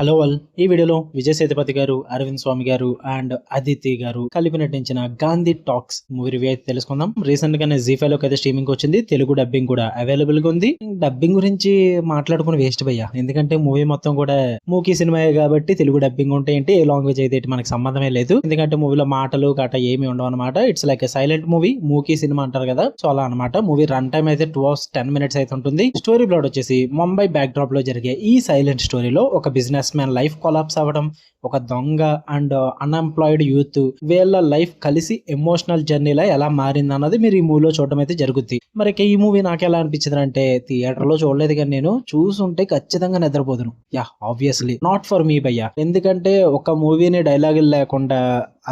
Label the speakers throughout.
Speaker 1: Hello all. ఈ వీడియోలో విజయ్ సేతుపతి గారు, అరవింద్ స్వామి గారు అండ్ అదితి గారు కలిపి నటించిన గాంధీ టాక్స్ మూవీ రివ్యూ అయితే తెలుసుకుందాం. రీసెంట్ గానే జీ5 లోకి అయితే స్ట్రీమింగ్ వచ్చింది. తెలుగు డబ్బింగ్ కూడా అవైలబుల్ గా ఉంది. డబ్బింగ్ గురించి మాట్లాడుకుని వేస్ట్ భయ్యా, ఎందుకంటే మూవీ మొత్తం కూడా మూకీ సినిమా కాబట్టి తెలుగు డబ్బింగ్ ఉంటే ఏంటి, ఏ లాంగ్వేజ్ అయితే మనకి సంబంధమే లేదు. ఎందుకంటే మూవీలో మాటలు గట ఏమి ఉండవు అనమాట. ఇట్స్ లైక్ సైలెంట్ మూవీ, మూకీ సినిమా అంటారు కదా, సో అలా అనమాట. మూవీ రన్ టైం అయితే 2 hours 10 minutes అయితే ఉంటుంది. స్టోరీ ప్లాట్ వచ్చేసి ముంబై బ్యాక్ డ్రాప్ లో జరిగే ఈ సైలెంట్ స్టోరీలో ఒక బిజినెస్ మ్యాన్ లైఫ్ కొలాప్స్ అవ్వడం, ఒక దొంగ అండ్ అన్ఎంప్లాయిడ్ యూత్ వీళ్ళ లైఫ్ కలిసి ఎమోషనల్ జర్నీలా ఎలా మారింది అన్నది మీరు ఈ మూవీలో చూడడం అయితే జరుగుద్ది. మరి ఈ మూవీ నాకు ఎలా అనిపించింది అంటే, థియేటర్ లో చూడలేదు కానీ నేను చూసుంటే ఖచ్చితంగా నిద్రపోదును. Yeah obviously not for me భయ్యా. ఎందుకంటే ఒక మూవీని డైలాగులు లేకుండా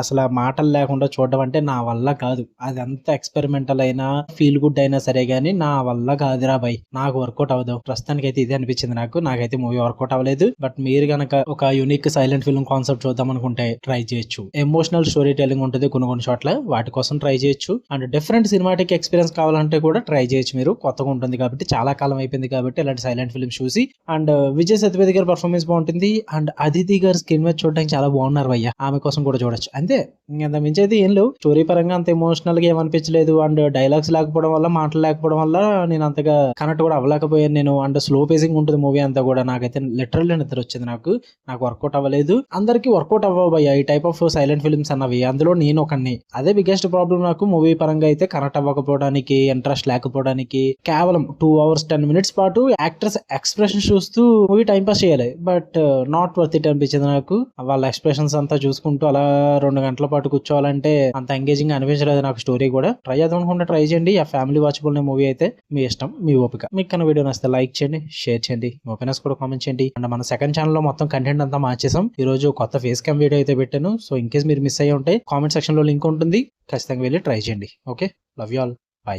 Speaker 1: అసలు మాటలు లేకుండా చూడడం అంటే నా వల్ల కాదు. అది అంత ఎక్స్పెరిమెంటల్ అయినా ఫీల్ గుడ్ అయినా సరే గానీ నా వల్ల కాదురా భయ్, నాకు వర్కౌట్ అవ్వదు. ప్రస్తుతానికి అయితే ఇదే అనిపించింది నాకైతే మూవీ వర్కౌట్ అవ్వలేదు. బట్ మీరు గనక ఒక యూనిక్ సైలెంట్ ఫిల్మ్ కాన్సెప్ట్ చూద్దాం అనుకుంటే ట్రై చేయొచ్చు. ఎమోషనల్ స్టోరీ టెలింగ్ ఉంటుంది కొన్ని చోట్ల, వాటి కోసం ట్రై చేయొచ్చు. అండ్ డిఫరెంట్ సినిమాటిక్ ఎక్స్పీరియన్స్ కావాలంటే కూడా ట్రై చేయొచ్చు. మీరు కొత్తగా ఉంటుంది కాబట్టి, చాలా కాలం అయిపోయింది కాబట్టి ఇలాంటి సైలెంట్ ఫిల్మ్ చూసి. అండ్ విజయ్ సేతుపతి గారి పర్ఫార్మెన్స్ బాగుంటుంది. అండ్ అదితి గారు స్క్రీన్ మీద చూడడానికి చాలా బాగున్నారు భయ్య, ఆమె కోసం కూడా చూడొచ్చు. అంతే, ఇంత మించి అయితే ఏం లేవు. స్టోరీ పరంగా అంత ఎమోషనల్ గా ఏమనిపించలేదు. అండ్ డైలాగ్స్ లేకపోవడం వల్ల, మాటలు లేకపోవడం వల్ల నేను అంతగా కనెక్ట్ కూడా అవ్వలేకపోయాను నేను. అండ్ స్లో పేసింగ్ ఉంటుంది మూవీ అంతా కూడా. నాకైతే లిటరల్లీ నిద్ర వచ్చింది. నాకు వర్కౌట్ అవ్వలేదు. అందరికి వర్కౌట్ అవ్వబోయా ఈ టైప్ ఆఫ్ సైలెంట్ ఫిల్మ్స్ అన్నవి, అందులో నేను ఒకన్ని. అదే బిగ్గెస్ట్ ప్రాబ్లం నాకు మూవీ పరంగా అయితే, కనెక్ట్ అవ్వకపోవడానికి, ఇంట్రెస్ట్ లేకపోవడానికి. కేవలం 2 hours 10 minutes పాటు యాక్టర్స్ ఎక్స్ప్రెషన్ చూస్తూ మూవీ టైం పాస్ చేయాలి, బట్ నాట్ వర్త్ ఇట్ అనిపించింది నాకు. వాళ్ళ ఎక్స్ప్రెషన్స్ అంతా చూసుకుంటూ అలా 2 గంటల పాటు కూర్చోవాలంటే అంత ఎంగేజింగ్ అనిపించలేదు నాకు. స్టోరీ కూడా ట్రై చేద్దాం అనుకుంటే ట్రై చేయండి. ఆ ఫ్యామిలీ వాచబుల్ మూవీ అయితే మీ ఇష్టం, మీ ఓపిక. మీకు కన్నా వీడియో నచ్చితే లైక్ చేయండి, షేర్ చేయండి, మీ ఒపీనియన్స్ కూడా కామెంట్ చేయండి. అండ్ మన సెకండ్ ఛానల్ లో మొత్తం కంటెంట్ అంతా మార్చేసాం. ఈ రోజు కొత్త ఫేస్ క్యామ్ వీడియో అయితే పెట్టాను. సో ఇన్ కేస్ మీరు మిస్ అయ్యి ఉంటే కామెంట్ సెక్షన్ లో లింక్ ఉంటుంది, ఖచ్చితంగా వెళ్ళి ట్రై చేయండి. Okay, love you all, by.